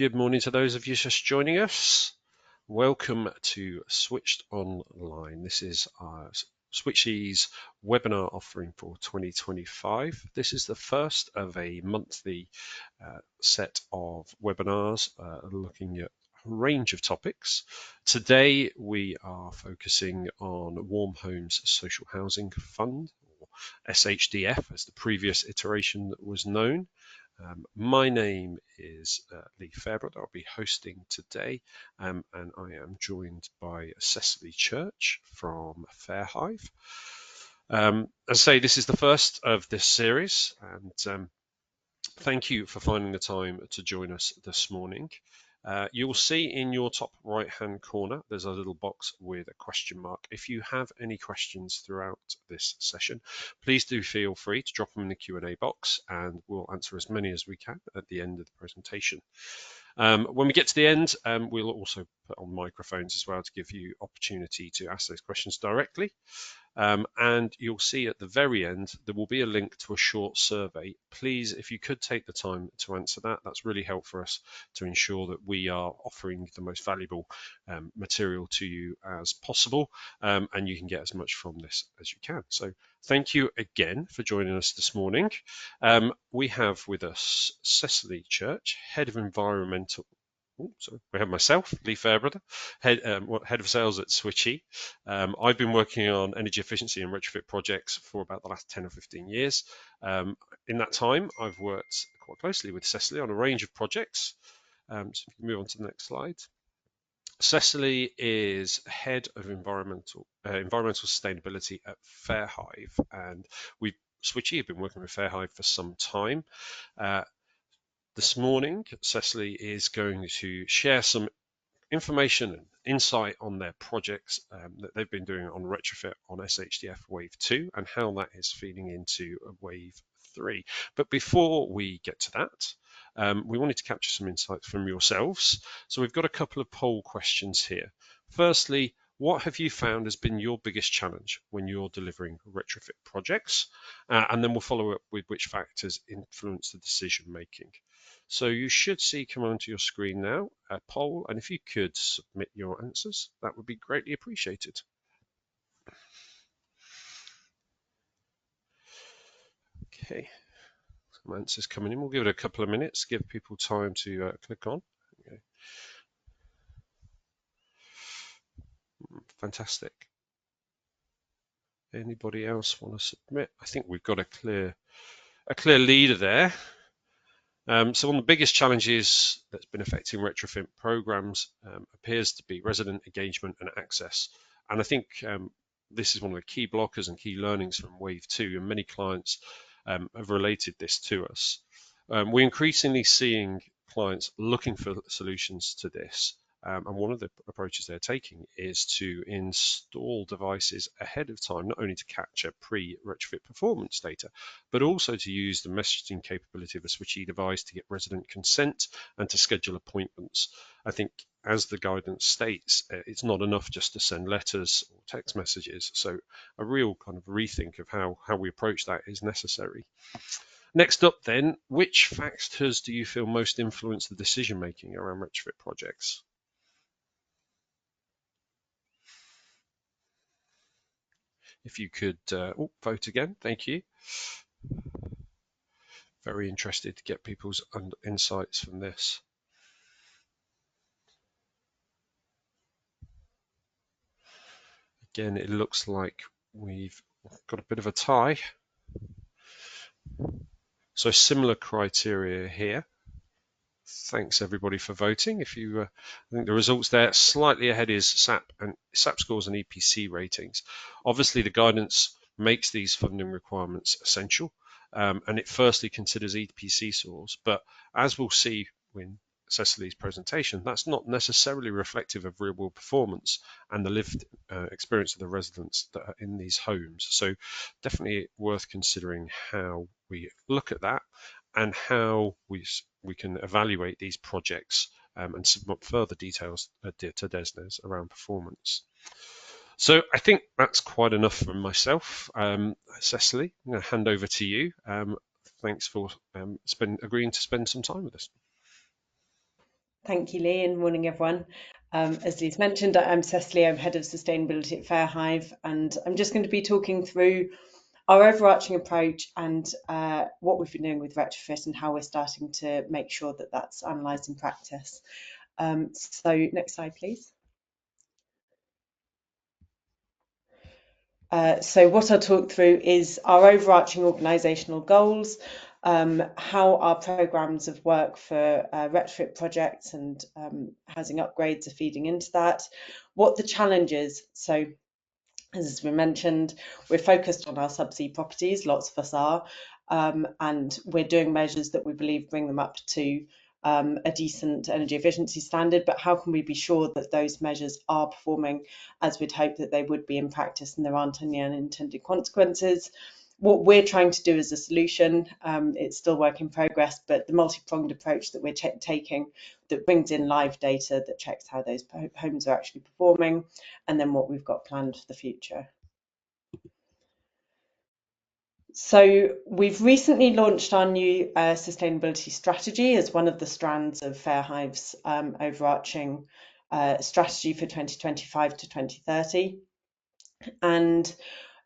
Good morning to those of you just joining us. Welcome to Switched Online. This is Switchee's webinar offering for 2025. This is the first of a monthly set of webinars looking at a range of topics. Today we are focusing on Warm Homes Social Housing Fund, or SHDF as the previous iteration was known. My name is Leigh Fairbrother. I'll be hosting today, and I am joined by Cecily Church from Fairhive. As I say, this is the first of this series, and thank you for finding the time to join us this morning. You will see in your top right hand corner there's a little box with a question mark. If you have any questions throughout this session, please do feel free to drop them in the Q&A box and we'll answer as many as we can at the end of the presentation. When we get to the end, we'll also put on microphones as well to give you opportunity to ask those questions directly. And you'll see at the very end there will be a link to a short survey. Please, if you could take the time to answer that, that's really helpful for us to ensure that we are offering the most valuable material to you as possible, and you can get as much from this as you can. So thank you again for joining us this morning. We have with us Cecily Church, Head of Environmental. We have myself, Leigh Fairbrother, head of sales at Switchee. I've been working on energy efficiency and retrofit projects for about the last 10 or 15 years. In that time, I've worked quite closely with Cecily on a range of projects. So if you can move on to the next slide. Cecily is head of environmental sustainability at Fairhive, and Switchee have been working with Fairhive for some time. This morning, Cecily is going to share some information and insight on their projects that they've been doing on Retrofit on SHDF Wave 2 and how that is feeding into Wave 3. But before we get to that, we wanted to capture some insights from yourselves. So we've got a couple of poll questions here. Firstly, what have you found has been your biggest challenge when you're delivering retrofit projects? And then we'll follow up with which factors influence the decision making. So you should see come onto your screen now a poll, and if you could submit your answers, that would be greatly appreciated. Okay, some answers coming in. We'll give it a couple of minutes, give people time to click on. Okay. Fantastic. Anybody else want to submit? I think we've got a clear leader there. So one of the biggest challenges that's been affecting retrofit programs appears to be resident engagement and access. And I think this is one of the key blockers and key learnings from Wave 2, and many clients have related this to us. We're increasingly seeing clients looking for solutions to this. And one of the approaches they're taking is to install devices ahead of time, not only to capture pre-retrofit performance data, but also to use the messaging capability of a Switchee device to get resident consent and to schedule appointments. I think, as the guidance states, it's not enough just to send letters or text messages. So a real kind of rethink of how we approach that is necessary. Next up then, which factors do you feel most influence the decision making around retrofit projects? If you could vote again, thank you. Very interested to get people's insights from this. Again, it looks like we've got a bit of a tie. So similar criteria here. Thanks everybody for voting. If you, I think the results there slightly ahead is SAP scores and EPC ratings. Obviously, the guidance makes these funding requirements essential, and it firstly considers EPC scores. But as we'll see in Cecily's presentation, that's not necessarily reflective of real-world performance and the lived experience of the residents that are in these homes. So definitely worth considering how we look at that and how we can evaluate these projects and submit further details to DESNZ around performance. So I think that's quite enough from myself. Cecily, I'm going to hand over to you. Thanks for agreeing to spend some time with us. Thank you, Leigh, and morning, everyone. As Lee's mentioned, I'm Cecily, I'm Head of Sustainability at Fairhive, and I'm just going to be talking through our overarching approach and what we've been doing with Retrofit and how we're starting to make sure that that's analysed in practice. So next slide, please. So what I'll talk through is our overarching organisational goals, how our programmes of work for retrofit projects and housing upgrades are feeding into that, what the challenge is. So as we mentioned, we're focused on our subsea properties, lots of us are, and we're doing measures that we believe bring them up to a decent energy efficiency standard, but how can we be sure that those measures are performing as we'd hope that they would be in practice and there aren't any unintended consequences? What we're trying to do as a solution, it's still work in progress, but the multi-pronged approach that we're taking that brings in live data that checks how those homes are actually performing, and then what we've got planned for the future. So we've recently launched our new sustainability strategy as one of the strands of Fairhive's overarching strategy for 2025 to 2030. And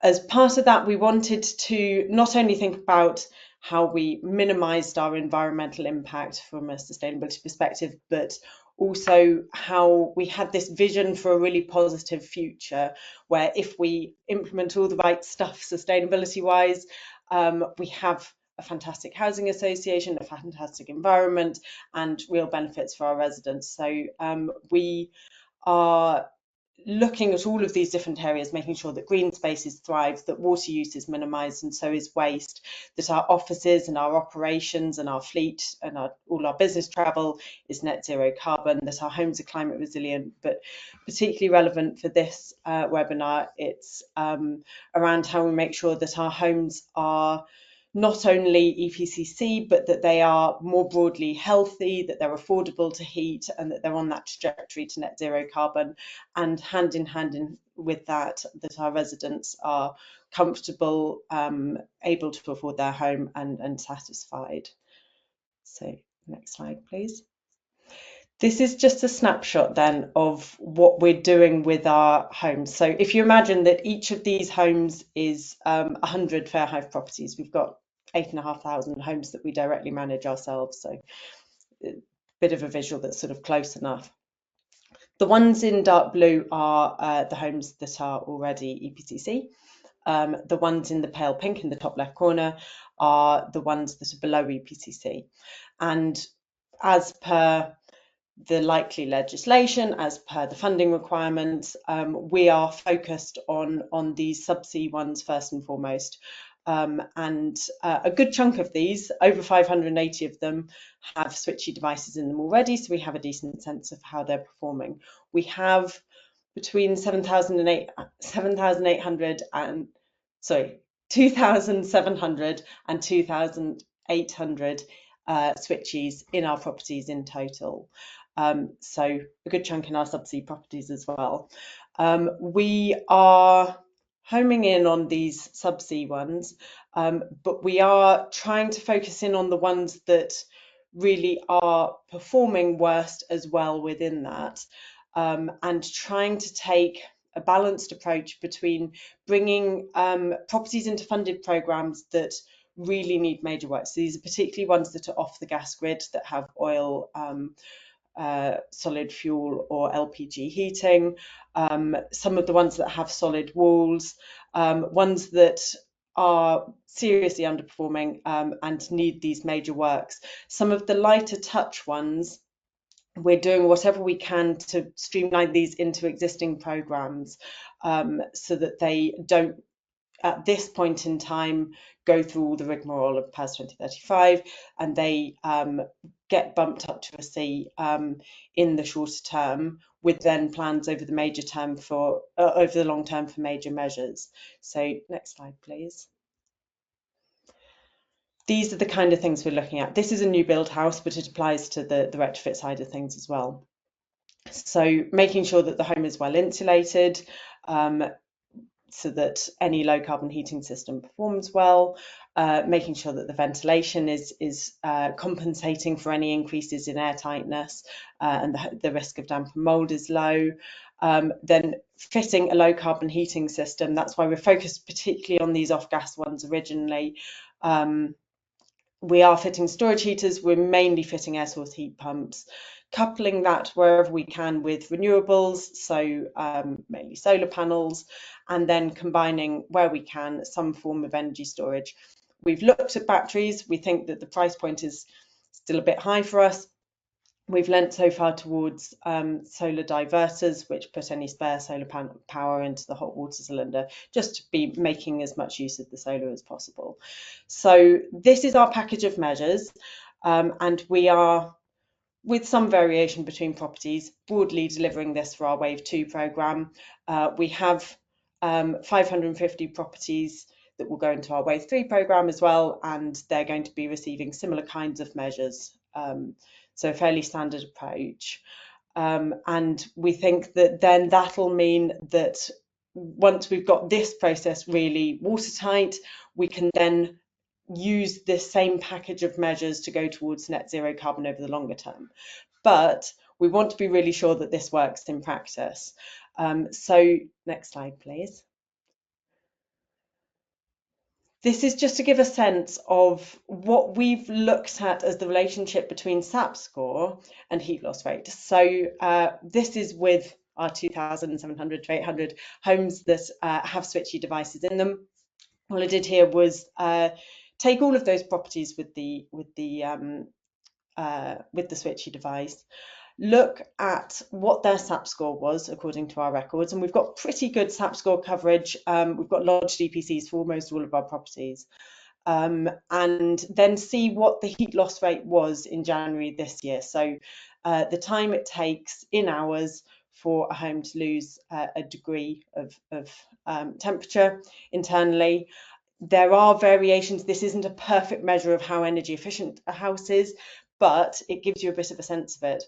as part of that, we wanted to not only think about how we minimised our environmental impact from a sustainability perspective, but also how we had this vision for a really positive future where if we implement all the right stuff sustainability wise, we have a fantastic housing association, a fantastic environment, and real benefits for our residents. So we are looking at all of these different areas, making sure that green spaces thrive, that water use is minimised and so is waste, that our offices and our operations and our fleet and all our business travel is net zero carbon, that our homes are climate resilient. But particularly relevant for this webinar, it's around how we make sure that our homes are not only EPCC, but that they are more broadly healthy, that they're affordable to heat, and that they're on that trajectory to net zero carbon. And hand in hand with that, that our residents are comfortable, able to afford their home and satisfied. So next slide, please. This is just a snapshot then of what we're doing with our homes. So if you imagine that each of these homes is 100 Fairhive properties, we've got 8,500 homes that we directly manage ourselves. So a bit of a visual that's sort of close enough. The ones in dark blue are the homes that are already EPCC. The ones in the pale pink in the top left corner are the ones that are below EPCC. And as per the likely legislation, as per the funding requirements, we are focused on these subsea ones first and foremost. And a good chunk of these, over 580 of them, have Switchee devices in them already, so we have a decent sense of how they're performing. We have between 2,700 and 2,800 Switchees in our properties in total. So a good chunk in our subsea properties as well. We are homing in on these subsea ones, but we are trying to focus in on the ones that really are performing worst as well within that, and trying to take a balanced approach between bringing properties into funded programs that really need major work. So these are particularly ones that are off the gas grid, that have oil, solid fuel or LPG heating, some of the ones that have solid walls, ones that are seriously underperforming and need these major works. Some of the lighter touch ones, we're doing whatever we can to streamline these into existing programs so that they don't, at this point in time, go through all the rigmarole of PAS 2035, and they get bumped up to a C in the shorter term, with then plans over the major term for over the long term for major measures. So next slide, please. These are the kind of things we're looking at. This is a new build house, but it applies to the retrofit side of things as well. So making sure that the home is well insulated, so that any low carbon heating system performs well, making sure that the ventilation is compensating for any increases in air tightness, and the risk of damp and mold is low. Then fitting a low carbon heating system, that's why we're focused particularly on these off-gas ones originally. We are fitting storage heaters, we're mainly fitting air source heat pumps, coupling that wherever we can with renewables, so mainly solar panels, and then combining where we can some form of energy storage. We've looked at batteries. We think that the price point is still a bit high for us. We've lent so far towards solar diverters, which put any spare solar power into the hot water cylinder, just to be making as much use of the solar as possible. So this is our package of measures, and we are, with some variation between properties, broadly delivering this for our Wave 2 programme. We have 550 properties that will go into our Wave 3 programme as well, and they're going to be receiving similar kinds of measures. So a fairly standard approach. And we think that then that'll mean that once we've got this process really watertight, we can then use this same package of measures to go towards net zero carbon over the longer term. But we want to be really sure that this works in practice. So next slide, please. This is just to give a sense of what we've looked at as the relationship between SAP score and heat loss rate. So this is with our 2,700 to 800 homes that have Switchee devices in them. All I did here was take all of those properties with the Switchee device, look at what their SAP score was according to our records, and we've got pretty good SAP score coverage. We've got lodged EPCs for almost all of our properties, and then see what the heat loss rate was in January this year. So the time it takes in hours for a home to lose a degree of temperature internally. There are variations. This isn't a perfect measure of how energy efficient a house is, but it gives you a bit of a sense of it.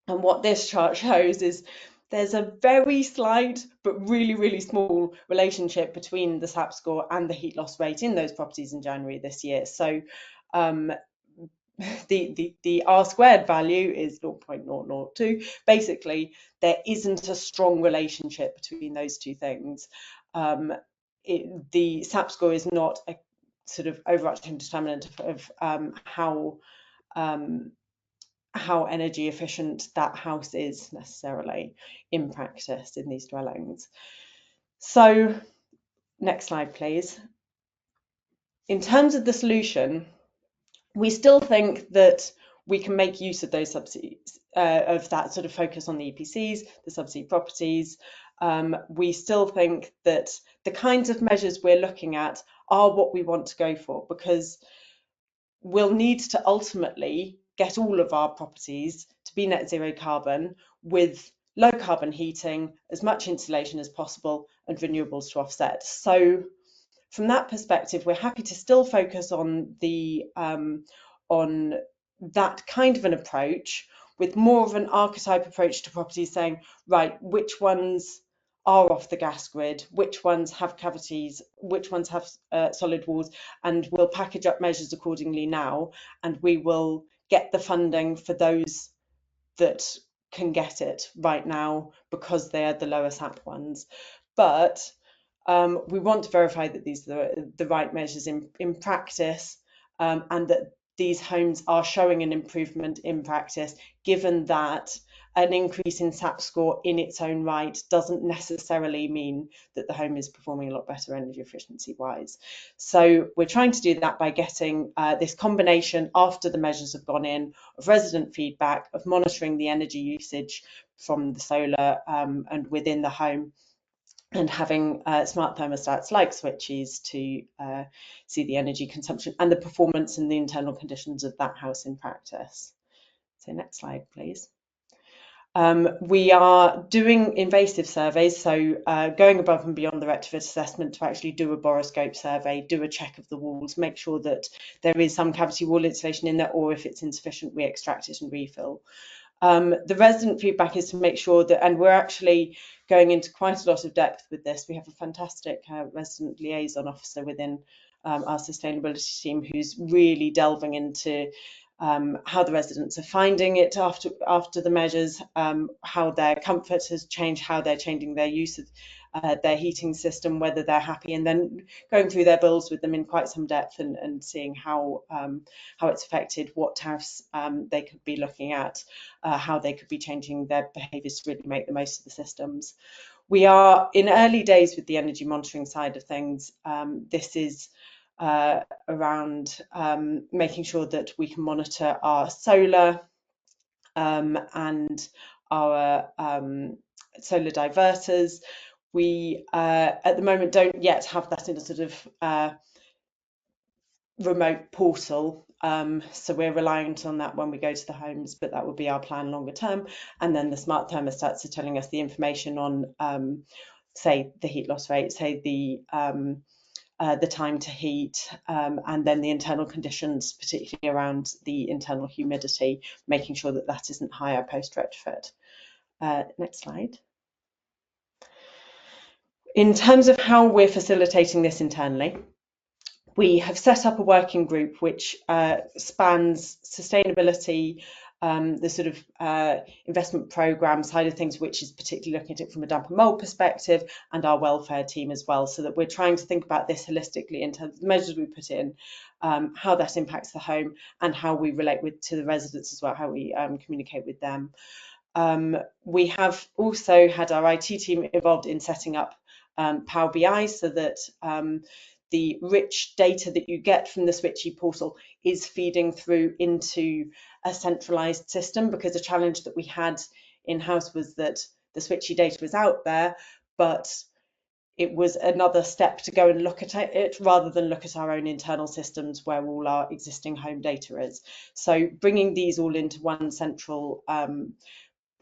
And what this chart shows is there's a very slight but really, really small relationship between the SAP score and the heat loss rate in those properties in January this year. So the R squared value is 0.002. Basically, there isn't a strong relationship between those two things. The SAP score is not a sort of overarching determinant of how energy efficient that house is necessarily in practice in these dwellings. So next slide, please. In terms of the solution, we still think that we can make use of those subsidies, of that sort of focus on the EPCs, the subsidy properties. We still think that the kinds of measures we're looking at are what we want to go for, because we'll need to ultimately get all of our properties to be net zero carbon with low carbon heating, as much insulation as possible, and renewables to offset. So from that perspective, we're happy to still focus on the on that kind of an approach, with more of an archetype approach to properties, saying, right, which ones are off the gas grid, which ones have cavities, which ones have solid walls, and we'll package up measures accordingly now, and we will get the funding for those that can get it right now because they are the lower SAP ones. But we want to verify that these are the right measures in practice, and that these homes are showing an improvement in practice, given that an increase in SAP score in its own right doesn't necessarily mean that the home is performing a lot better energy efficiency wise. So we're trying to do that by getting this combination, after the measures have gone in, of resident feedback, of monitoring the energy usage from the solar and within the home, and having smart thermostats like Switchees to see the energy consumption and the performance and the internal conditions of that house in practice. So next slide, please. We are doing invasive surveys, so going above and beyond the retrofit assessment to actually do a boroscope survey, do a check of the walls, make sure that there is some cavity wall insulation in there, or if it's insufficient, we extract it and refill. The resident feedback is to make sure that, and we're actually going into quite a lot of depth with this. We have a fantastic resident liaison officer within our sustainability team who's really delving into how the residents are finding it after the measures, how their comfort has changed, how they're changing their use of their heating system, whether they're happy, and then going through their bills with them in quite some depth and seeing how it's affected, what tariffs they could be looking at, how they could be changing their behaviours to really make the most of the systems. We are in early days with the energy monitoring side of things. This is around making sure that we can monitor our solar and our solar diverters. We at the moment don't yet have that in a sort of remote portal, so we're reliant on that when we go to the homes, but that will be our plan longer term. And then the smart thermostats are telling us the information on say the heat loss rate, say the time to heat, and then the internal conditions, particularly around the internal humidity, making sure that that isn't higher post retrofit. Next slide. In terms of how we're facilitating this internally, we have set up a working group which spans sustainability, the sort of investment programme side of things, which is particularly looking at it from a damp and mould perspective, and our welfare team as well, so that we're trying to think about this holistically in terms of the measures we put in, how that impacts the home, and how we relate to the residents as well, how we communicate with them. We have also had our IT team involved in setting up Power BI, so that the rich data that you get from the Switchee portal is feeding through into a centralised system, because a challenge that we had in-house was that the Switchee data was out there, but it was another step to go and look at it rather than look at our own internal systems where all our existing home data is. So bringing these all into one central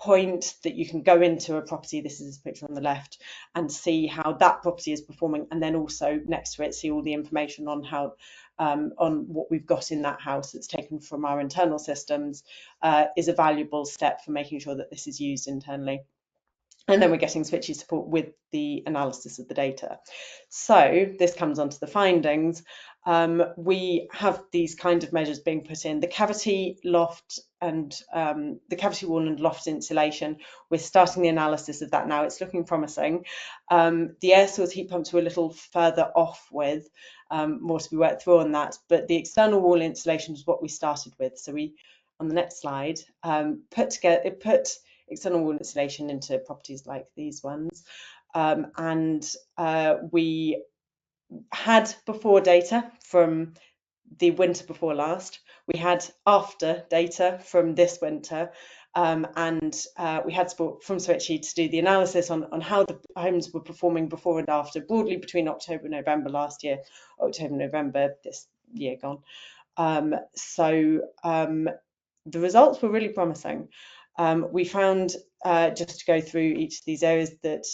point that you can go into a property, this is a picture on the left, and see how that property is performing, and then also next to it see all the information on how on what we've got in that house that's taken from our internal systems, is a valuable step for making sure that this is used internally. And then we're getting Switchee support with the analysis of the data. So this comes on to the findings. We have these kind of measures being put in. The cavity loft and the cavity wall and loft insulation, we're starting the analysis of that now. It's looking promising. The air source heat pumps we're a little further off with, more to be worked through on that. But the external wall insulation is what we started with. So we, on the next slide, put external wall insulation into properties like these ones, and we had before data from the winter before last, we had after data from this winter, and we had support from Switchee to do the analysis on how the homes were performing before and after, broadly between October and November last year, October, November this year gone. The results were really promising. We found, just to go through each of these areas, that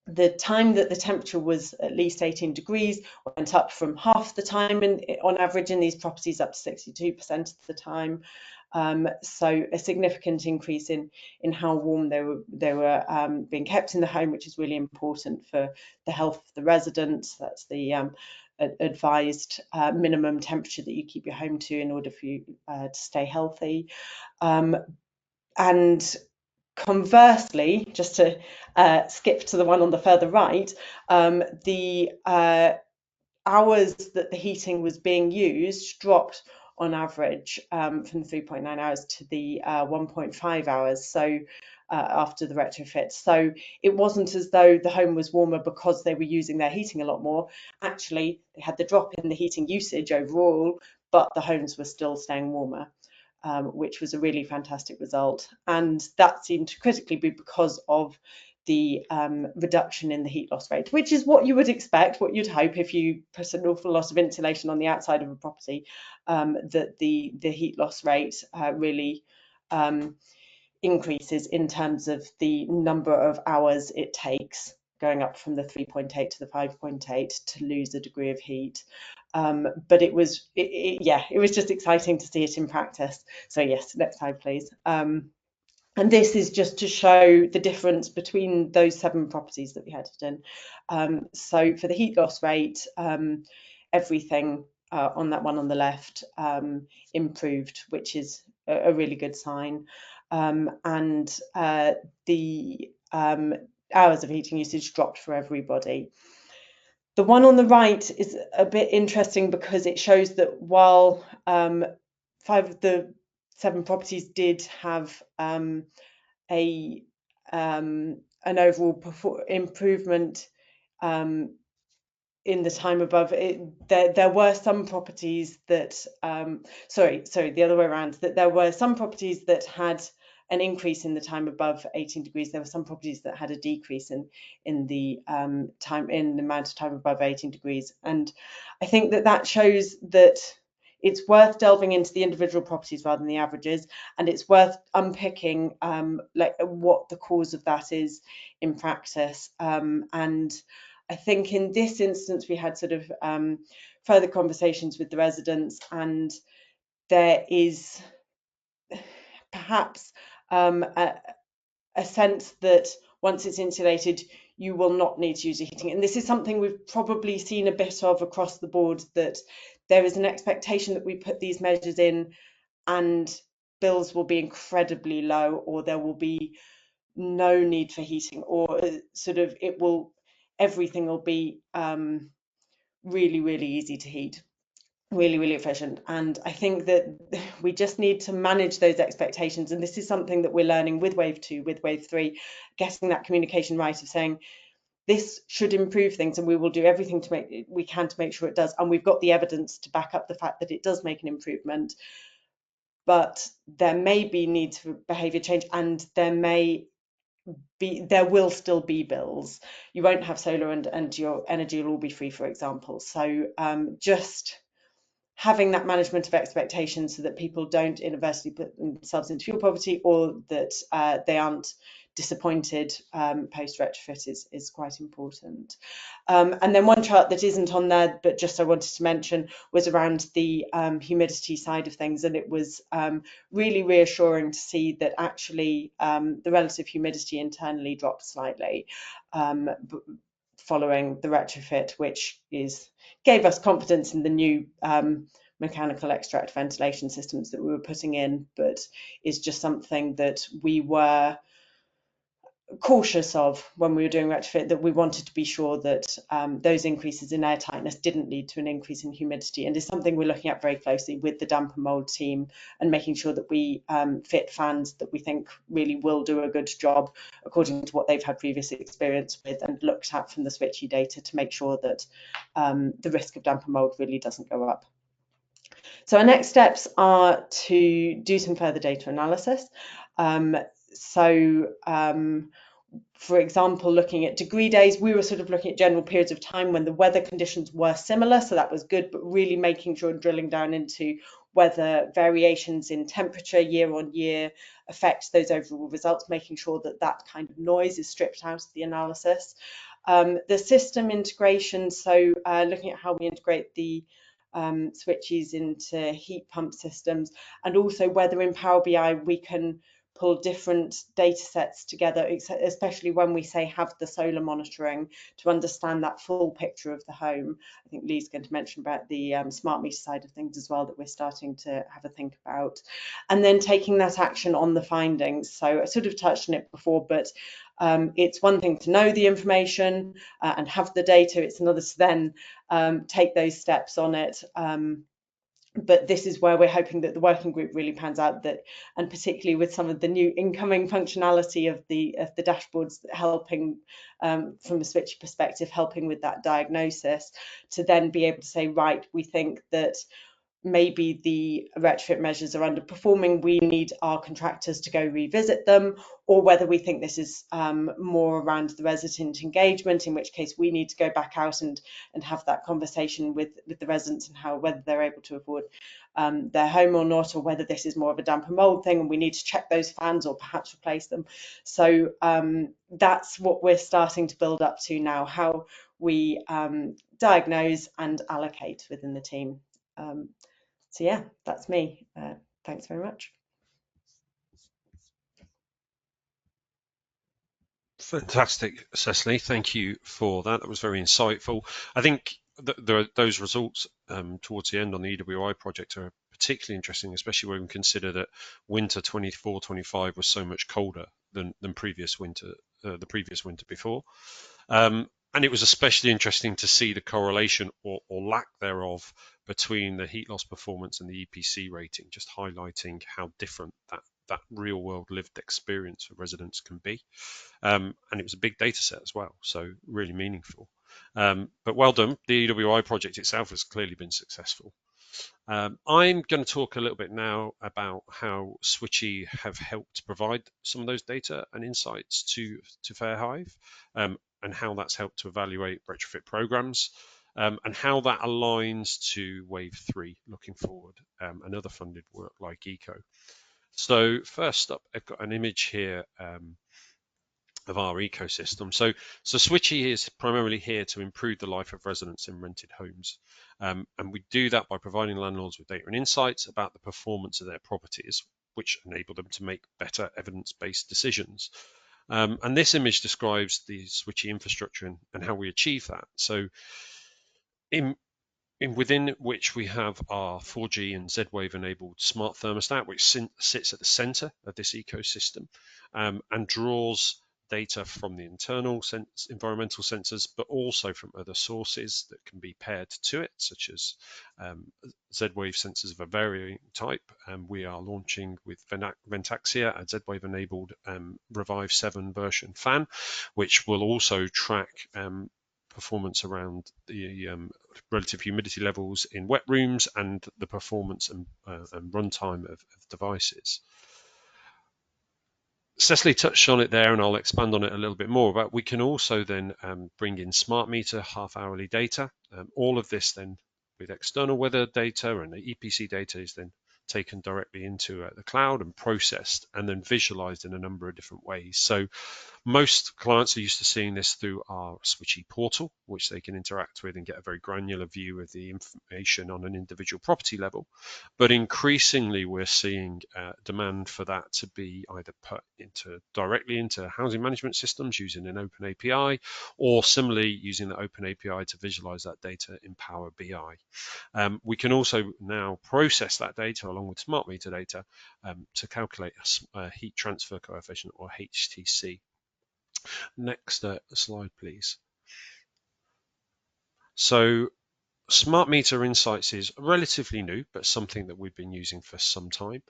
the time that the temperature was at least 18 degrees went up from half the time on average in these properties up to 62% of the time. So a significant increase in how warm they were being kept in the home, which is really important for the health of the residents. That's the advised minimum temperature that you keep your home to in order for you to stay healthy. And conversely, just to skip to the one on the further right, the hours that the heating was being used dropped on average from the 3.9 hours to the 1.5 hours. So after the retrofit. So it wasn't as though the home was warmer because they were using their heating a lot more. Actually, they had the drop in the heating usage overall, but the homes were still staying warmer. Which was a really fantastic result, and that seemed to critically be because of the reduction in the heat loss rate, which is what you would expect, what you'd hope if you put an awful lot of insulation on the outside of a property, that the heat loss rate really increases in terms of the number of hours it takes going up from the 3.8 to the 5.8 to lose a degree of heat. But it was just exciting to see it in practice. So yes, next slide please. And this is just to show the difference between those 7 properties that we had in. So for the heat loss rate, everything on that one on the left improved, which is a really good sign. And the hours of heating usage dropped for everybody. The one on the right is a bit interesting because it shows that while 5 of the 7 properties did have an overall improvement in the time above it, there were some properties that sorry, the other way around, that there were some properties that had an increase in the time above 18 degrees. There were some properties that had a decrease in the amount of time above 18 degrees. And I think that shows that it's worth delving into the individual properties rather than the averages, and it's worth unpicking like what the cause of that is in practice. And I think in this instance we had sort of further conversations with the residents, and there is perhaps a sense that once it's insulated, you will not need to use a heating. And this is something we've probably seen a bit of across the board, that there is an expectation that we put these measures in and bills will be incredibly low, or there will be no need for heating, or sort of everything will be really, really easy to heat, really, really efficient. And I think that we just need to manage those expectations. And this is something that we're learning with wave 2, with wave 3, getting that communication right of saying, this should improve things and we will do everything we can to make sure it does. And we've got the evidence to back up the fact that it does make an improvement. But there may be needs for behaviour change, and there will still be bills. You won't have solar and your energy will all be free, for example. So just having that management of expectations so that people don't inadvertently put themselves into fuel poverty, or that they aren't disappointed post retrofit is quite important. And then one chart that isn't on there, but just I wanted to mention, was around the humidity side of things. And it was really reassuring to see that actually the relative humidity internally dropped slightly following the retrofit, which gave us confidence in the new mechanical extract ventilation systems that we were putting in, but is just something that we were cautious of when we were doing retrofit, that we wanted to be sure that those increases in air tightness didn't lead to an increase in humidity, and is something we're looking at very closely with the damp and mold team, and making sure that we fit fans that we think really will do a good job according to what they've had previous experience with, and looked at from the Switchee data to make sure that the risk of damp and mold really doesn't go up. So our next steps are to do some further data analysis. For example, looking at degree days, we were sort of looking at general periods of time when the weather conditions were similar, so that was good, but really making sure and drilling down into whether variations in temperature year on year affect those overall results, making sure that that kind of noise is stripped out of the analysis. The system integration, so looking at how we integrate the switches into heat pump systems, and also whether in Power BI we can pull different data sets together, especially when we say have the solar monitoring, to understand that full picture of the home. I think Leigh's going to mention about the smart meter side of things as well, that we're starting to have a think about. And then taking that action on the findings. So I sort of touched on it before, but it's one thing to know the information and have the data, it's another to then take those steps on it. But this is where we're hoping that the working group really pans out, that, and particularly with some of the new incoming functionality of the dashboards, helping from a Switchee perspective, helping with that diagnosis, to then be able to say, right, we think that maybe the retrofit measures are underperforming, we need our contractors to go revisit them, or whether we think this is more around the resident engagement, in which case we need to go back out and have that conversation with the residents and whether they're able to afford their home or not, or whether this is more of a damp and mold thing and we need to check those fans or perhaps replace them. So that's what we're starting to build up to now, how we diagnose and allocate within the team. So yeah, that's me. Thanks very much. Fantastic, Cecily. Thank you for that. That was very insightful. I think those results towards the end on the EWI project are particularly interesting, especially when we consider that winter 24-25 was so much colder than previous winter, the previous winter before. And it was especially interesting to see the correlation or lack thereof between the heat loss performance and the EPC rating, just highlighting how different that real world lived experience for residents can be. And it was a big data set as well, so really meaningful. But well done. The EWI project itself has clearly been successful. I'm going to talk a little bit now about how Switchee have helped provide some of those data and insights to Fairhive, and how that's helped to evaluate retrofit programs, and how that aligns to Wave 3 looking forward, and other funded work like ECO. So first up, I've got an image here of our ecosystem. So Switchee is primarily here to improve the life of residents in rented homes. And we do that by providing landlords with data and insights about the performance of their properties, which enable them to make better evidence-based decisions. And this image describes the Switchee infrastructure and how we achieve that. So within which we have our 4G and Z-Wave enabled smart thermostat, which sits at the center of this ecosystem, and draws data from the internal environmental sensors, but also from other sources that can be paired to it, such as Z-Wave sensors of a varying type. We are launching with Ventaxia a Z-Wave enabled Revive 7 version fan, which will also track performance around the relative humidity levels in wet rooms and the performance and runtime of devices. Cecily touched on it there, and I'll expand on it a little bit more, but we can also then bring in smart meter half-hourly data. All of this then with external weather data and the EPC data is then taken directly into the cloud and processed and then visualized in a number of different ways. So most clients are used to seeing this through our Switchee portal, which they can interact with and get a very granular view of the information on an individual property level. But increasingly, we're seeing demand for that to be either put directly into housing management systems using an open API, or similarly using the open API to visualize that data in Power BI. We can also now process that data along with smart meter data to calculate a heat transfer coefficient, or HTC. Next slide, please. So Smart Meter Insights is relatively new, but something that we've been using for some time.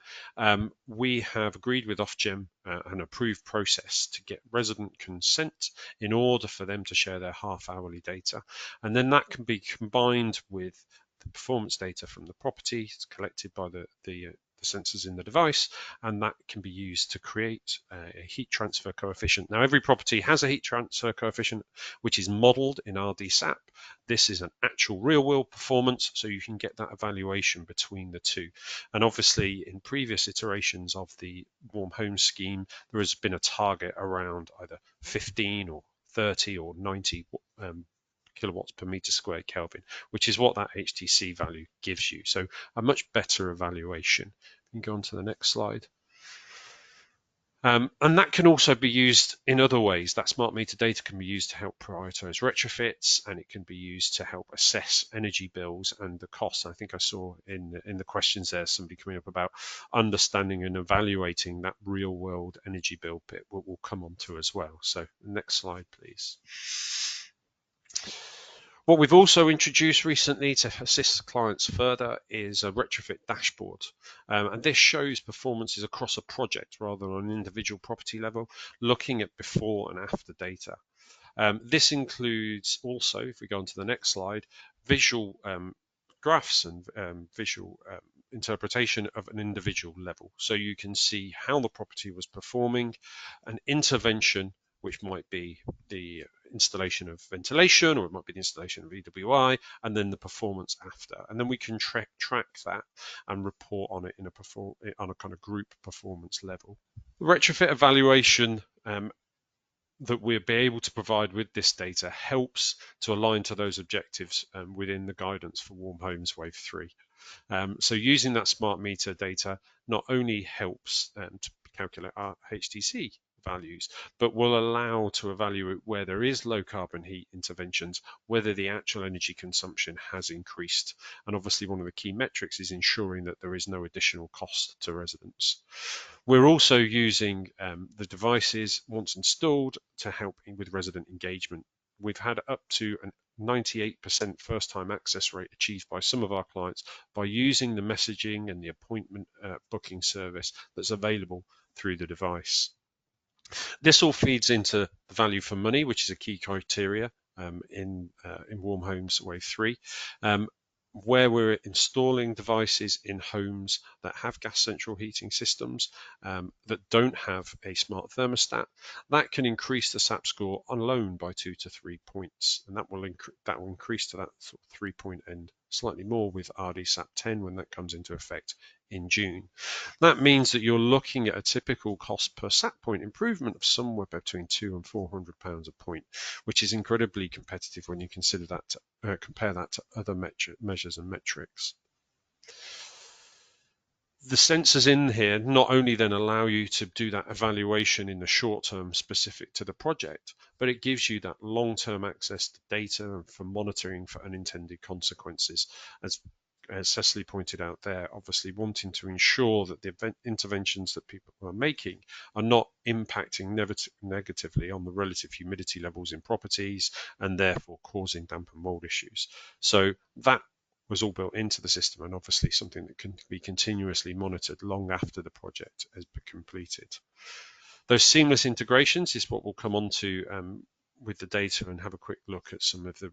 We have agreed with Ofgem an approved process to get resident consent in order for them to share their half-hourly data. And then that can be combined with the performance data from the property. It's collected by the sensors in the device, and that can be used to create a heat transfer coefficient. Now, every property has a heat transfer coefficient, which is modeled in RDSAP. This is an actual real-world performance, so you can get that evaluation between the two. And obviously, in previous iterations of the Warm Home Scheme, there has been a target around either 15 or 30 or 90 kilowatts per meter squared Kelvin, which is what that HTC value gives you. So a much better evaluation. You can go on to the next slide. And that can also be used in other ways. That smart meter data can be used to help prioritize retrofits, and it can be used to help assess energy bills and the costs. I think I saw in the questions there somebody coming up about understanding and evaluating that real world energy bill bit, what we'll come on to as well. So next slide, please. What we've also introduced recently to assist clients further is a retrofit dashboard. And this shows performances across a project rather than on an individual property level, looking at before and after data. This includes also, if we go on to the next slide, visual graphs and visual interpretation of an individual level. So you can see how the property was performing, an intervention, which might be the installation of ventilation, or it might be the installation of EWI, and then the performance after. And then we can track that and report on it on a kind of group performance level. The retrofit evaluation that we'll be able to provide with this data helps to align to those objectives within the guidance for Warm Homes Wave 3. So using that smart meter data not only helps to calculate our HTC values, but will allow to evaluate where there is low carbon heat interventions, whether the actual energy consumption has increased. And obviously one of the key metrics is ensuring that there is no additional cost to residents. We're also using the devices once installed to help with resident engagement. We've had up to a 98% first-time access rate achieved by some of our clients by using the messaging and the appointment booking service that's available through the device. This all feeds into the value for money, which is a key criteria in Warm Homes Wave 3. Where we're installing devices in homes that have gas central heating systems that don't have a smart thermostat, that can increase the SAP score on loan by 2 to 3 points, and that will increase to that sort of 3-point end, slightly more with RDSAP 10 when that comes into effect in June. That means that you're looking at a typical cost per SAP point improvement of somewhere between £200 and £400 a point, which is incredibly competitive when you consider that compare that to other measures and metrics. The sensors in here not only then allow you to do that evaluation in the short term specific to the project, but it gives you that long-term access to data for monitoring for unintended consequences. As Cecily pointed out there, obviously wanting to ensure that the interventions that people are making are not impacting negatively on the relative humidity levels in properties and therefore causing damp and mold issues. So that was all built into the system, and obviously something that can be continuously monitored long after the project has been completed. Those seamless integrations is what we'll come on to with the data and have a quick look at some of the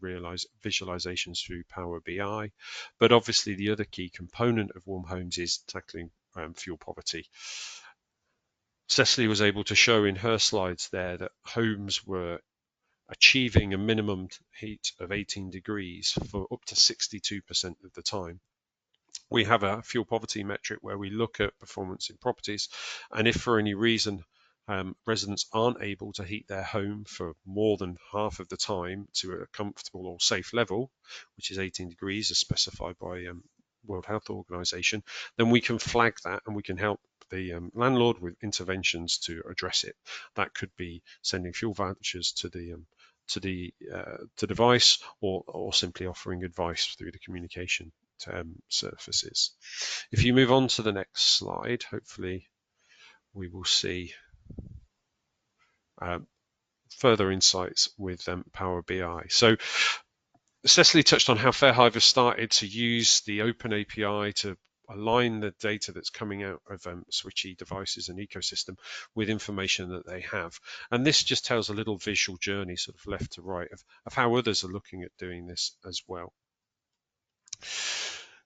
visualizations through Power BI. But obviously the other key component of Warm Homes is tackling fuel poverty. Cecily was able to show in her slides there that homes were achieving a minimum heat of 18 degrees for up to 62% of the time. We have a fuel poverty metric where we look at performance in properties, and if for any reason residents aren't able to heat their home for more than half of the time to a comfortable or safe level, which is 18 degrees as specified by World Health Organization, then we can flag that and we can help the landlord with interventions to address it. That could be sending fuel vouchers to the device, or simply offering advice through the communication surfaces. If you move on to the next slide, hopefully we will see further insights with Power BI. So Cecily touched on how Fairhive has started to use the open API to align the data that's coming out of Switchee devices and ecosystem with information that they have. And this just tells a little visual journey sort of left to right of how others are looking at doing this as well.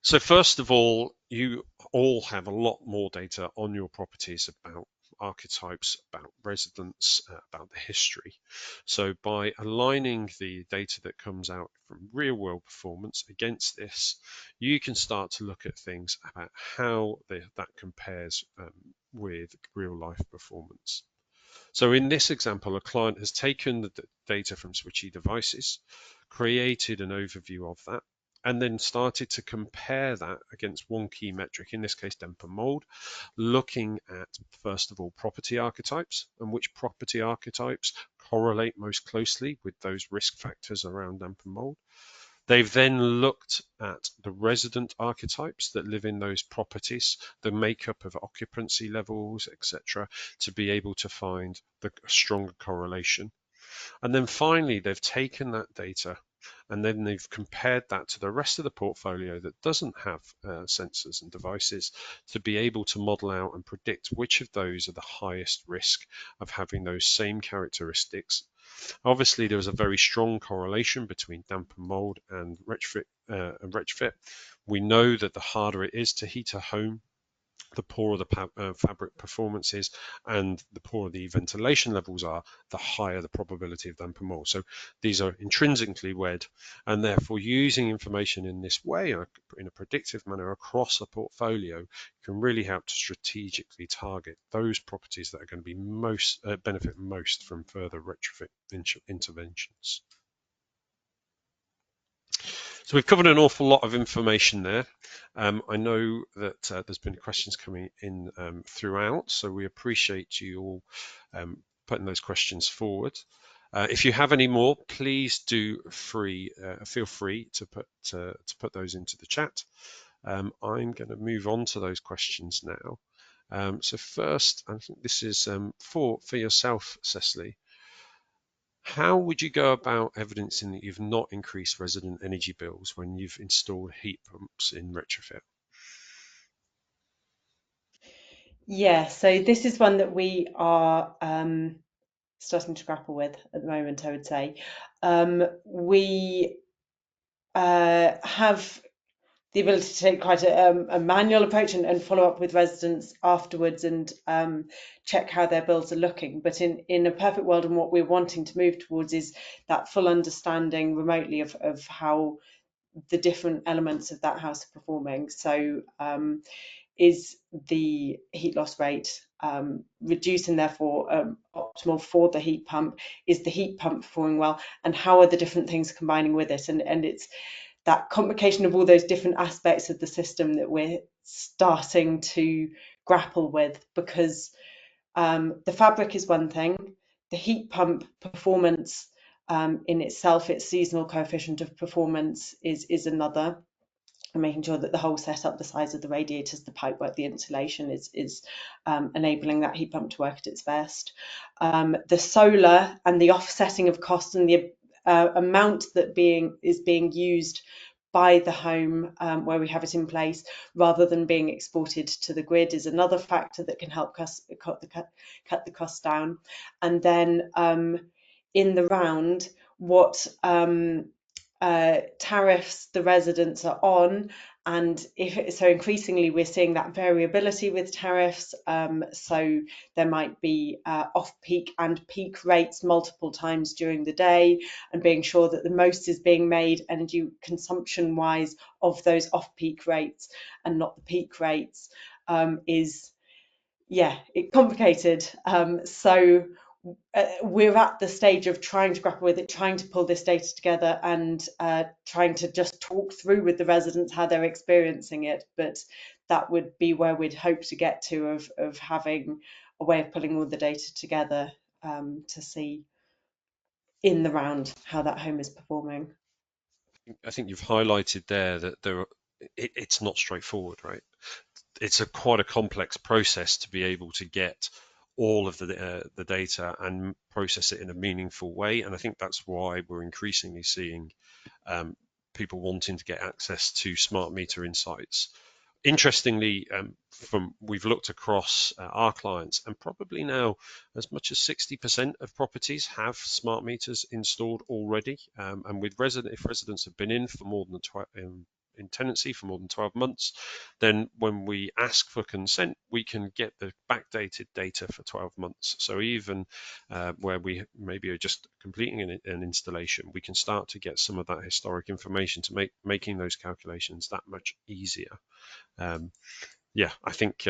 So first of all, you all have a lot more data on your properties about archetypes, about residents, about the history. So by aligning the data that comes out from real world performance against this, you can start to look at things about how that compares with real life performance. So in this example, a client has taken the data from Switchee devices, created an overview of that, and then started to compare that against one key metric, in this case damp and mold, looking at, first of all, property archetypes and which property archetypes correlate most closely with those risk factors around damp and mold. They've then looked at the resident archetypes that live in those properties, the makeup of occupancy levels, etc., to be able to find the stronger correlation. And then finally, they've taken that data and then they've compared that to the rest of the portfolio that doesn't have sensors and devices to be able to model out and predict which of those are the highest risk of having those same characteristics. Obviously, there was a very strong correlation between damp and mold and retrofit, We know that the harder it is to heat a home, the poorer the fabric performance is, and the poorer the ventilation levels are, the higher the probability of damp and mold. So these are intrinsically wed, and therefore using information in this way, in a predictive manner across a portfolio, can really help to strategically target those properties that are going to be most benefit most from further retrofit interventions. So we've covered an awful lot of information there. I know that there's been questions coming in throughout, so we appreciate you all putting those questions forward. If you have any more, please do feel free to put those into the chat. I'm going to move on to those questions now. So first, I think this is for yourself, Cecily. How would you go about evidencing that you've not increased resident energy bills when you've installed heat pumps in retrofit? Yeah, so this is one that we are starting to grapple with at the moment, I would say. We have the ability to take quite a manual approach and follow up with residents afterwards and check how their bills are looking. But in a perfect world, and what we're wanting to move towards is that full understanding remotely of how the different elements of that house are performing. So is the heat loss rate reduced and therefore optimal for the heat pump? Is the heat pump performing well? And how are the different things combining with it? And it's that complication of all those different aspects of the system that we're starting to grapple with, because the fabric is one thing, the heat pump performance in itself, its seasonal coefficient of performance is another, and making sure that the whole setup, the size of the radiators, the pipework, the insulation is enabling that heat pump to work at its best. The solar and the offsetting of costs and the amount that is being used by the home where we have it in place rather than being exported to the grid is another factor that can help cut the costs down. And then in the round, what tariffs the residents are on, and so increasingly we're seeing that variability with tariffs. So there might be off-peak and peak rates multiple times during the day, and being sure that the most is being made energy consumption wise of those off-peak rates and not the peak rates is complicated. So we're at the stage of trying to grapple with it, trying to pull this data together, and trying to just talk through with the residents how they're experiencing it. But that would be where we'd hope to get to, of having a way of pulling all the data together to see in the round how that home is performing. I think you've highlighted there that it's not straightforward, right? It's quite a complex process to be able to get all of the data and process it in a meaningful way. And I think that's why we're increasingly seeing people wanting to get access to smart meter insights. Interestingly, we've looked across our clients, and probably now as much as 60% of properties have smart meters installed already. And if residents have been in for more than in tenancy for more than 12 months, then when we ask for consent, we can get the backdated data for 12 months. So even where we maybe are just completing an installation, we can start to get some of that historic information to making those calculations that much easier. I think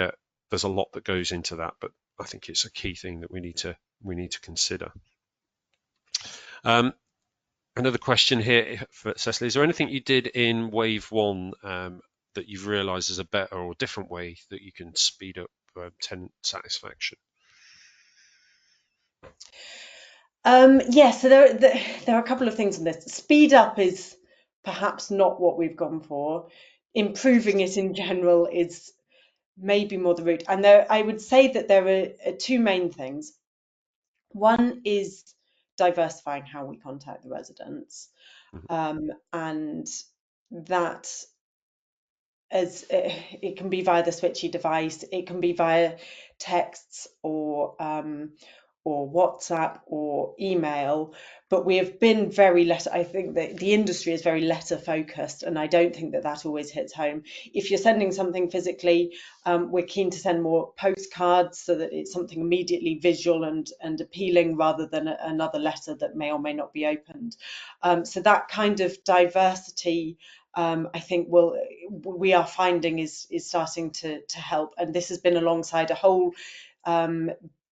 there's a lot that goes into that, but I think it's a key thing that we need to consider. Another question here for Cecily: is there anything you did in wave one that you've realised is a better or different way that you can speed up tenant satisfaction? So there are a couple of things on this. Speed up is perhaps not what we've gone for. Improving it in general is maybe more the route. And I would say that there are two main things. One is diversifying how we contact the residents, and that it can be via the Switchee device, it can be via texts or or WhatsApp or email, but we have been very letter. I think that the industry is very letter focused, and I don't think that that always hits home. If you're sending something physically, we're keen to send more postcards so that it's something immediately visual and appealing rather than another letter that may or may not be opened. So that kind of diversity, I think we are finding is starting to help, and this has been alongside a whole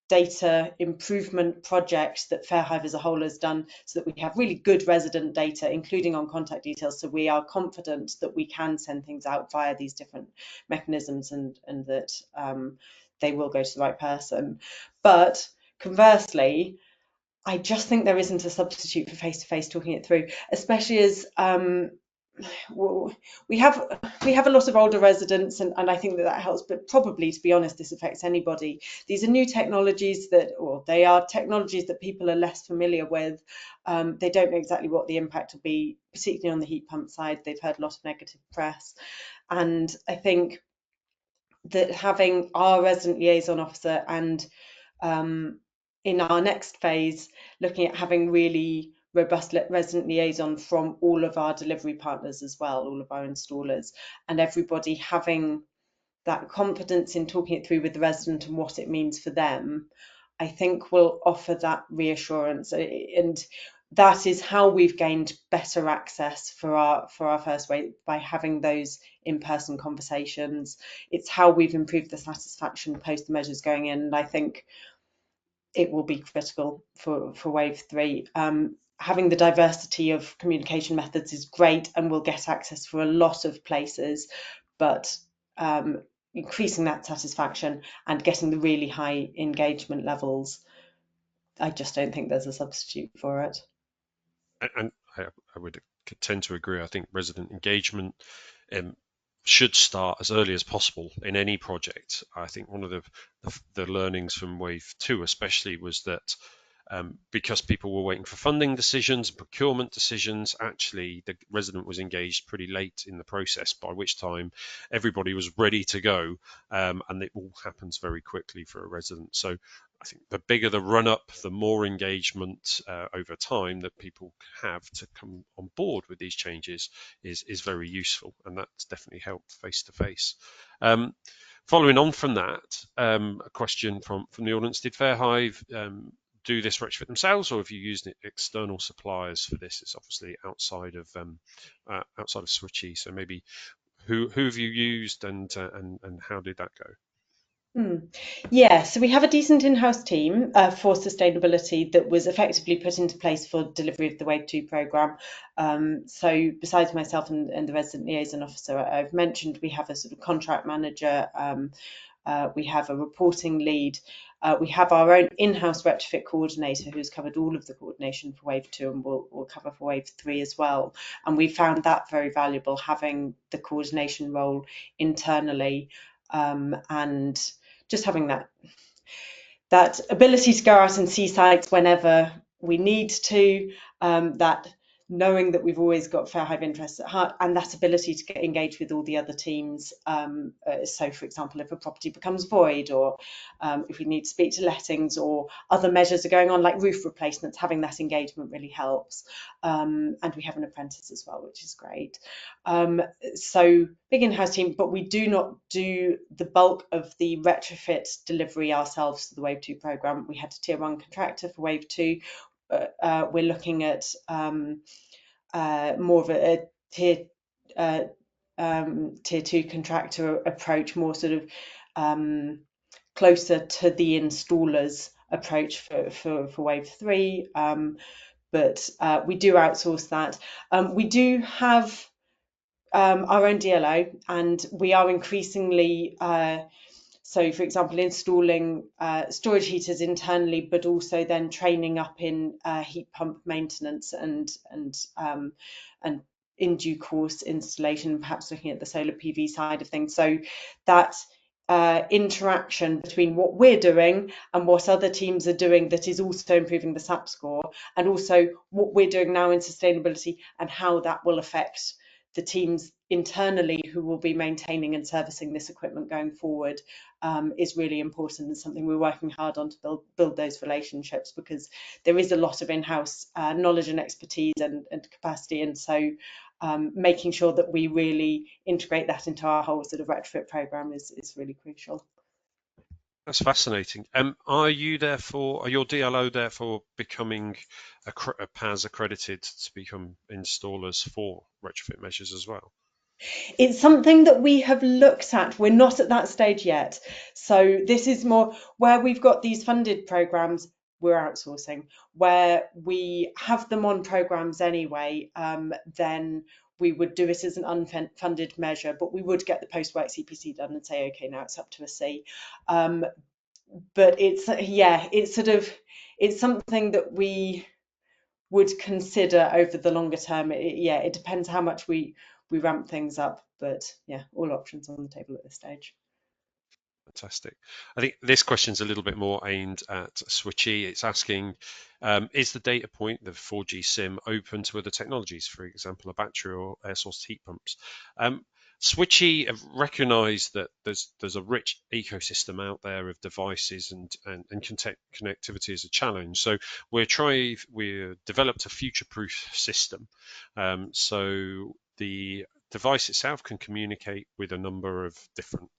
data improvement project that Fairhive as a whole has done, so that we have really good resident data, including on contact details, so we are confident that we can send things out via these different mechanisms and that they will go to the right person. But conversely, I just think there isn't a substitute for face-to-face talking it through, especially as we have a lot of older residents, and I think that helps, but probably, to be honest, this affects anybody. These are new technologies they are technologies that people are less familiar with. They don't know exactly what the impact will be, particularly on the heat pump side. They've heard a lot of negative press, and I think that having our resident liaison officer and in our next phase, looking at having really robust resident liaison from all of our delivery partners as well, all of our installers, and everybody having that confidence in talking it through with the resident and what it means for them, I think will offer that reassurance. And that is how we've gained better access for our first wave, by having those in-person conversations. It's how we've improved the satisfaction post the measures going in, and I think it will be critical for wave 3. Having the diversity of communication methods is great, and we'll get access for a lot of places, but increasing that satisfaction and getting the really high engagement levels, I just don't think there's a substitute for it. And I would tend to agree. I think resident engagement should start as early as possible in any project. I think one of the learnings from wave 2 especially was that because people were waiting for funding decisions and procurement decisions, actually the resident was engaged pretty late in the process, by which time everybody was ready to go, and it all happens very quickly for a resident. So I think the bigger the run up, the more engagement over time that people have to come on board with these changes is very useful, and that's definitely helped face to face. Following on from that, a question from the audience: did Fairhive do this retrofit themselves, or have you used external suppliers for this? It's obviously outside of Switchee, so maybe who have you used, and how did that go? Yeah, so we have a decent in-house team for sustainability that was effectively put into place for delivery of the Wave 2 programme. So besides myself and the resident liaison officer I've mentioned, we have a sort of contract manager, we have a reporting lead, we have our own in-house retrofit coordinator who's covered all of the coordination for Wave 2 and will cover for Wave 3 as well. And we found that very valuable, having the coordination role internally, and just having that ability to go out and see sites whenever we need to, that knowing that we've always got Fairhive interests at heart, and that ability to get engaged with all the other teams. So, for example, if a property becomes void, or if we need to speak to lettings, or other measures are going on like roof replacements, having that engagement really helps. And we have an apprentice as well, which is great. So big in-house team, but we do not do the bulk of the retrofit delivery ourselves for the Wave 2 programme. We had a tier 1 contractor for Wave 2. We're looking at more of a tier 2 contractor approach, more sort of closer to the installer's approach for Wave 3. But we do outsource that. We do have our own DLO, and we are increasingly so, for example, installing storage heaters internally, but also then training up in heat pump maintenance and in due course installation, perhaps looking at the solar PV side of things. So that interaction between what we're doing and what other teams are doing, that is also improving the SAP score, and also what we're doing now in sustainability and how that will affect the teams internally who will be maintaining and servicing this equipment going forward. is really important and something we're working hard on to build those relationships, because there is a lot of in-house knowledge and expertise and capacity, and so making sure that we really integrate that into our whole sort of retrofit program is really crucial. That's fascinating. Are your DLO therefore becoming a PAS accredited to become installers for retrofit measures as well? It's something that we have looked at. We're not at that stage yet. So this is more where we've got these funded programs, we're outsourcing. Where we have them on programs anyway, then we would do it as an unfunded measure, but we would get the post-work CPC done and say, okay, now it's up to a C. But it's something that we would consider over the longer term. It depends how much we ramp things up, but yeah, all options on the table at this stage. Fantastic. I think this question's a little bit more aimed at Switchee. It's asking, is the data point, the 4G SIM, open to other technologies, for example, a battery or air source heat pumps? Switchee have recognised that there's a rich ecosystem out there of devices and connectivity is a challenge. So we're developed a future-proof system. So the device itself can communicate with a number of different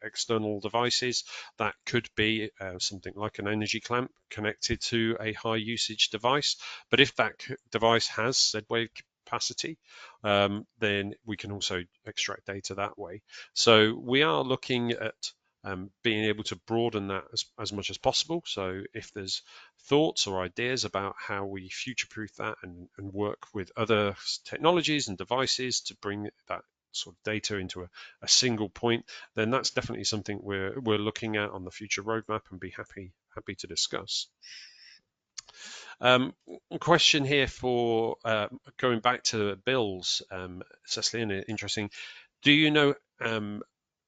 external devices. That could be something like an energy clamp connected to a high usage device. But if that device has Z-Wave capacity, then we can also extract data that way. So we are looking at being able to broaden that as much as possible. So if there's thoughts or ideas about how we future-proof that and work with other technologies and devices to bring that sort of data into a single point, then that's definitely something we're looking at on the future roadmap and be happy to discuss. Question here for going back to bills, Cecily, and interesting. Do you know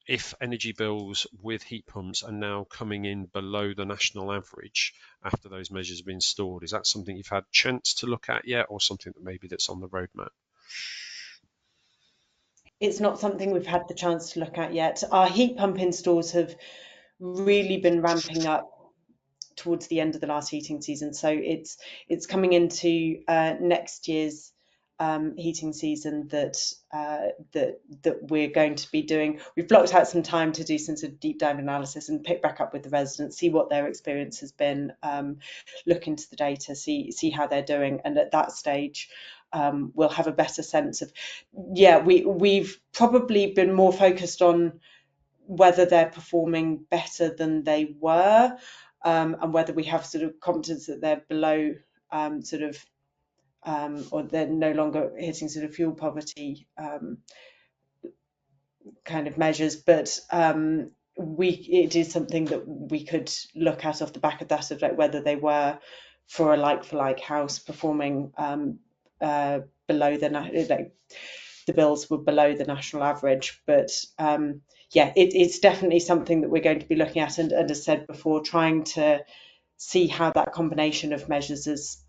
if energy bills with heat pumps are now coming in below the national average after those measures have been installed? Is that something you've had a chance to look at yet, or something that maybe that's on the roadmap? It's not something we've had the chance to look at yet. Our heat pump installs have really been ramping up towards the end of the last heating season, so it's coming into next year's heating season that we're going to be doing. We've blocked out some time to do some sort of deep dive analysis and pick back up with the residents, see what their experience has been, look into the data, see how they're doing, and at that stage we'll have a better sense of, we've probably been more focused on whether they're performing better than they were, and whether we have sort of confidence that they're below or they're no longer hitting sort of fuel poverty kind of measures. But it is something that we could look at off the back of that, of like whether they were, for a like house, performing below the bills were below the national average. But it's definitely something that we're going to be looking at, and as said before, trying to see how that combination of measures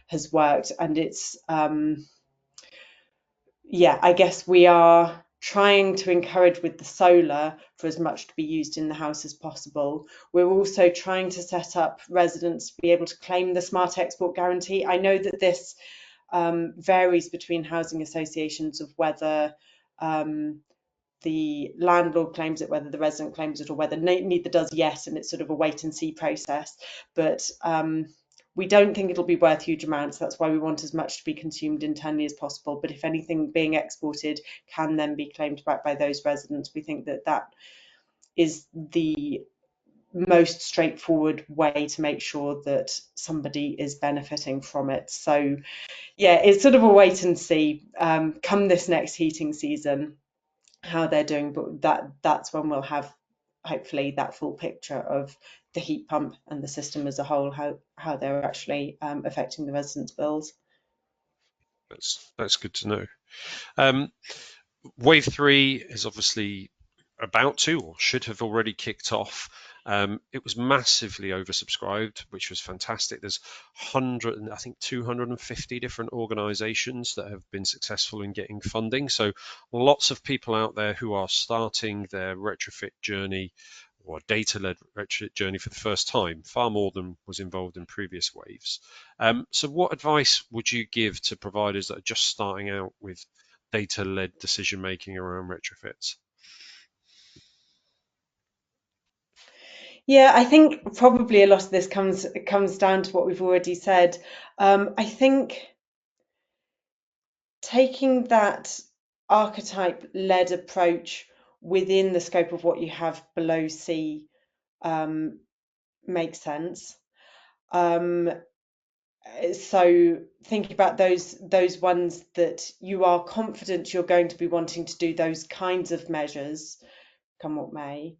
has worked. And it's I guess we are trying to encourage with the solar for as much to be used in the house as possible. We're also trying to set up residents to be able to claim the smart export guarantee. I know that this varies between housing associations of whether the landlord claims it, whether the resident claims it, or whether neither does yet, and it's sort of a wait and see process. But we don't think it'll be worth huge amounts. That's why we want as much to be consumed internally as possible. But if anything being exported can then be claimed back by those residents, we think that that is the most straightforward way to make sure that somebody is benefiting from it. So it's sort of a wait and see come this next heating season how they're doing, but that's when we'll have hopefully that full picture of the heat pump and the system as a whole, how they're actually affecting the residents' bills. That's good to know. Wave 3 is obviously about to, or should have already kicked off. It was massively oversubscribed, which was fantastic. There's 250 different organisations that have been successful in getting funding. So lots of people out there who are starting their retrofit journey or data-led retrofit journey for the first time, far more than was involved in previous waves. So what advice would you give to providers that are just starting out with data-led decision-making around retrofits? Yeah, I think probably a lot of this comes down to what we've already said. I think taking that archetype-led approach within the scope of what you have below C makes sense. So thinking about those ones that you are confident you're going to be wanting to do those kinds of measures, come what may.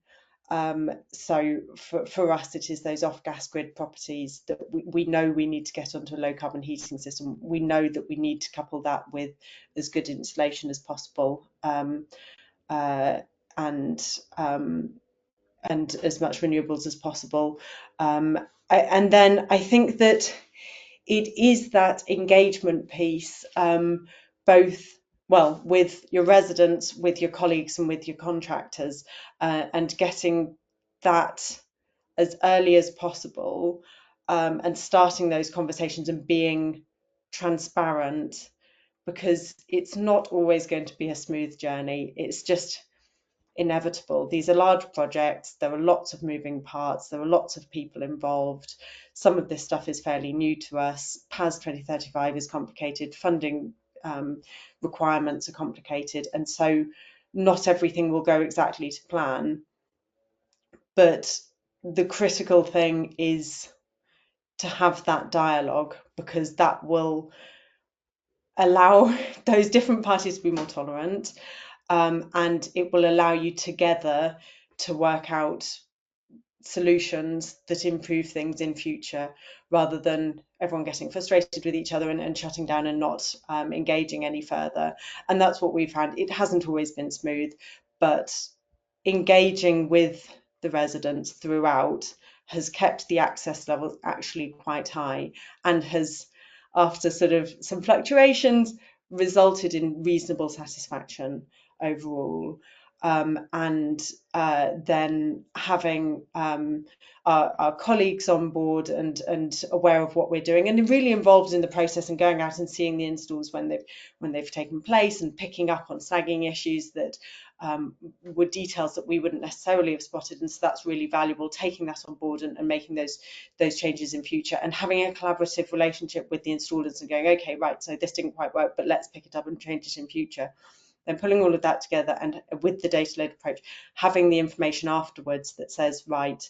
So for us, it is those off-gas grid properties that we know we need to get onto a low carbon heating system. We know that we need to couple that with as good insulation as possible, and as much renewables as possible. And then I think that it is that engagement piece, both well with your residents, with your colleagues, and with your contractors, and getting that as early as possible, and starting those conversations and being transparent, because it's not always going to be a smooth journey. It's just inevitable. These are large projects. There are lots of moving parts. There are lots of people involved. Some of this stuff is fairly new to us. PAS 2035 is complicated. Funding requirements are complicated. And so not everything will go exactly to plan. But the critical thing is to have that dialogue, because that will allow those different parties to be more tolerant, and it will allow you together to work out solutions that improve things in future, rather than everyone getting frustrated with each other and shutting down and not engaging any further. And that's what we've found. It hasn't always been smooth, but engaging with the residents throughout has kept the access levels actually quite high, and has, after sort of some fluctuations, resulted in reasonable satisfaction overall. And then having our colleagues on board and aware of what we're doing, and really involved in the process, and going out and seeing the installs when they've taken place, and picking up on snagging issues that were details that we wouldn't necessarily have spotted. And so that's really valuable, taking that on board and making those changes in future, and having a collaborative relationship with the installers and going, okay, right, so this didn't quite work, but let's pick it up and change it in future. Then pulling all of that together, and with the data-led approach, having the information afterwards that says, right,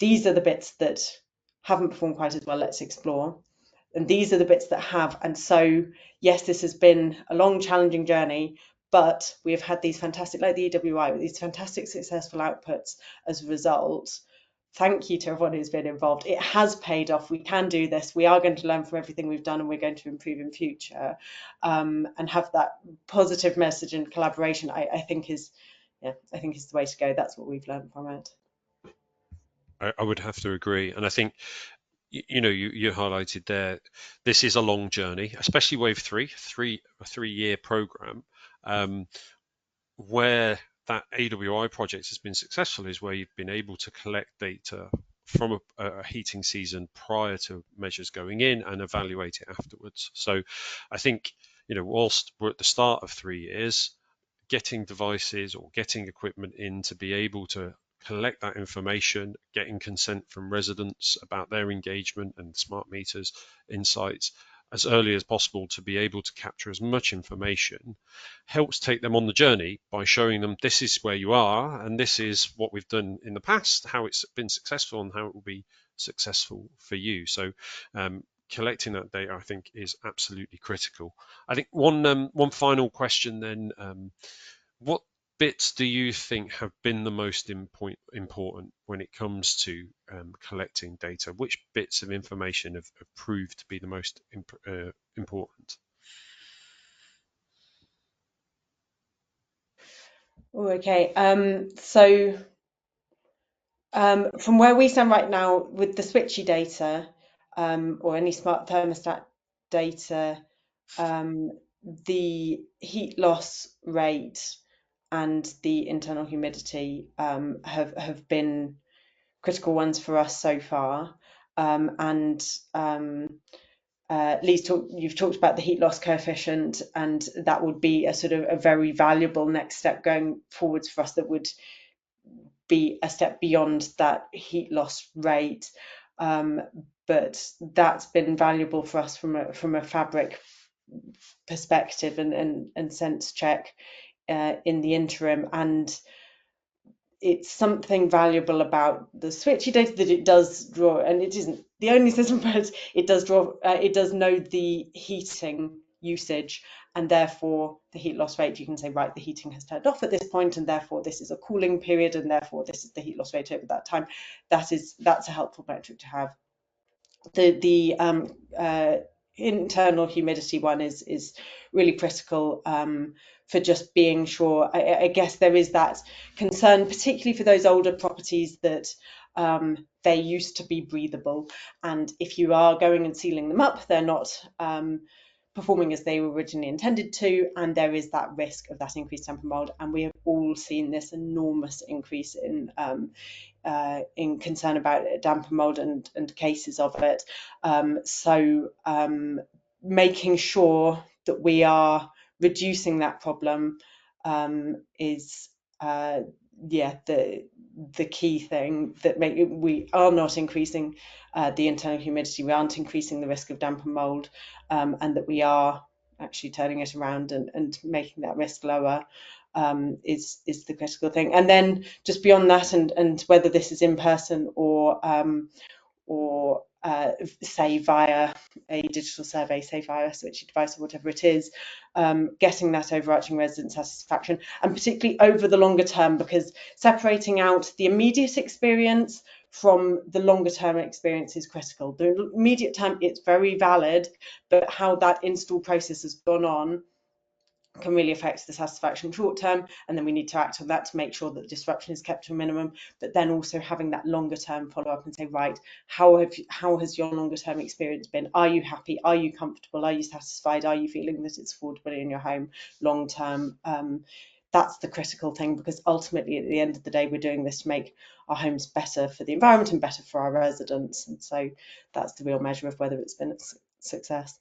these are the bits that haven't performed quite as well, let's explore. And these are the bits that have. And so, yes, this has been a long, challenging journey, but we have had these fantastic, like the EWI, with these fantastic successful outputs as a result. Thank you to everyone who's been involved. It has paid off. We can do this. We are going to learn from everything we've done, and we're going to improve in future. And have that positive message and collaboration, I think is the way to go. That's what we've learned from it. I would have to agree. And I think, you highlighted there, this is a long journey, especially wave a 3-year program, where that AWI project has been successful is where you've been able to collect data from a heating season prior to measures going in and evaluate it afterwards. So I think, whilst we're at the start of 3 years, getting devices or getting equipment in to be able to collect that information, getting consent from residents about their engagement and smart meters insights as early as possible to be able to capture as much information helps take them on the journey by showing them this is where you are and this is what we've done in the past, how it's been successful and how it will be successful for you. So collecting that data, I think, is absolutely critical. I think one final question then, what bits do you think have been the most important when it comes to collecting data? Which bits of information have proved to be the most important? Okay, so From where we stand right now with the Switchee data, or any smart thermostat data, the heat loss rate and the internal humidity have been critical ones for us so far. And you've talked about the heat loss coefficient, and that would be a sort of a very valuable next step going forwards for us, that would be a step beyond that heat loss rate. But that's been valuable for us from a fabric perspective and sense check in the interim. And it's something valuable about the Switchee data that it does draw, and it isn't the only system, but it does draw, it does know the heating usage, and therefore the heat loss rate. You can say, right, the heating has turned off at this point, and therefore this is a cooling period, and therefore this is the heat loss rate over that time. That's a helpful metric to have. The internal humidity one is really critical, for just being sure. I guess there is that concern, particularly for those older properties, that they used to be breathable, and if you are going and sealing them up, they're not performing as they were originally intended to, and there is that risk of that increased damp and mold. And we have all seen this enormous increase in concern about damp and mold and cases of it. So making sure that we are reducing that problem is the key thing, that we are not increasing the internal humidity, we aren't increasing the risk of damp and mold, and that we are actually turning it around and making that risk lower, is the critical thing. And then just beyond that, and whether this is in person or say via a digital survey, say via a Switchee device or whatever it is, getting that overarching resident satisfaction, and particularly over the longer term, because separating out the immediate experience from the longer term experience is critical. The immediate term, it's very valid, but how that install process has gone on can really affect the satisfaction short term, and then we need to act on that to make sure that the disruption is kept to a minimum. But then also having that longer term follow up and say, right, how has your longer term experience been? Are you happy? Are you comfortable? Are you satisfied? Are you feeling that it's affordable in your home long term? That's the critical thing, because ultimately at the end of the day, we're doing this to make our homes better for the environment and better for our residents, and so that's the real measure of whether it's been a success.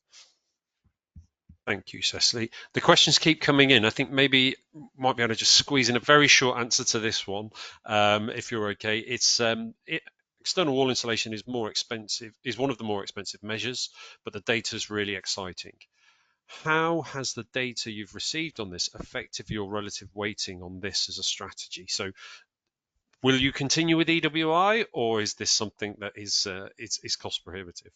Thank you, Cecily. The questions keep coming in. I think maybe might be able to just squeeze in a very short answer to this one, if you're okay. It's external wall insulation is more expensive, is one of the more expensive measures, but the data is really exciting. How has the data you've received on this affected your relative weighting on this as a strategy? So, will you continue with EWI, or is this something that is cost prohibitive?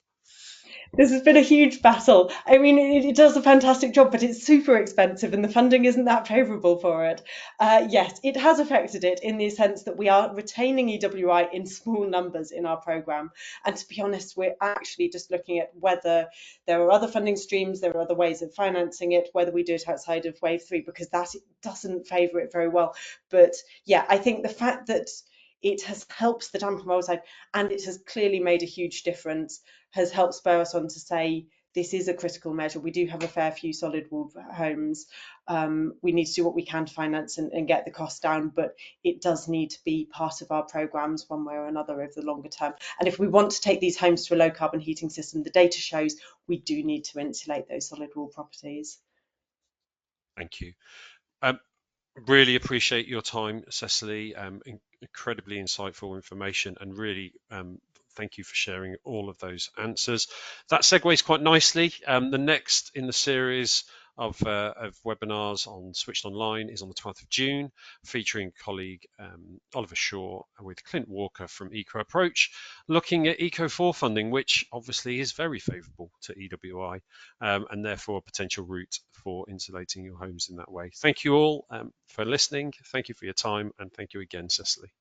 This has been a huge battle. I mean, it does a fantastic job, but it's super expensive and the funding isn't that favourable for it. Yes, it has affected it in the sense that we are retaining EWI in small numbers in our programme. And to be honest, we're actually just looking at whether there are other funding streams, there are other ways of financing it, whether we do it outside of Wave 3, because that doesn't favour it very well. But yeah, I think the fact that it has helped the damp and mold side, and it has clearly made a huge difference, has helped spur us on to say this is a critical measure. We do have a fair few solid wall homes. We need to do what we can to finance and get the cost down, but it does need to be part of our programmes one way or another over the longer term. And if we want to take these homes to a low carbon heating system, the data shows we do need to insulate those solid wall properties. Thank you. Really appreciate your time, Cecily. Incredibly insightful information, and really thank you for sharing all of those answers. That segues quite nicely. The next in the series of webinars on Switched Online is on the 12th of June, featuring colleague Oliver Shaw with Clint Walker from Eco Approach, looking at Eco4 funding, which obviously is very favourable to EWI, and therefore a potential route for insulating your homes in that way. Thank you all for listening. Thank you for your time, and thank you again, Cecily.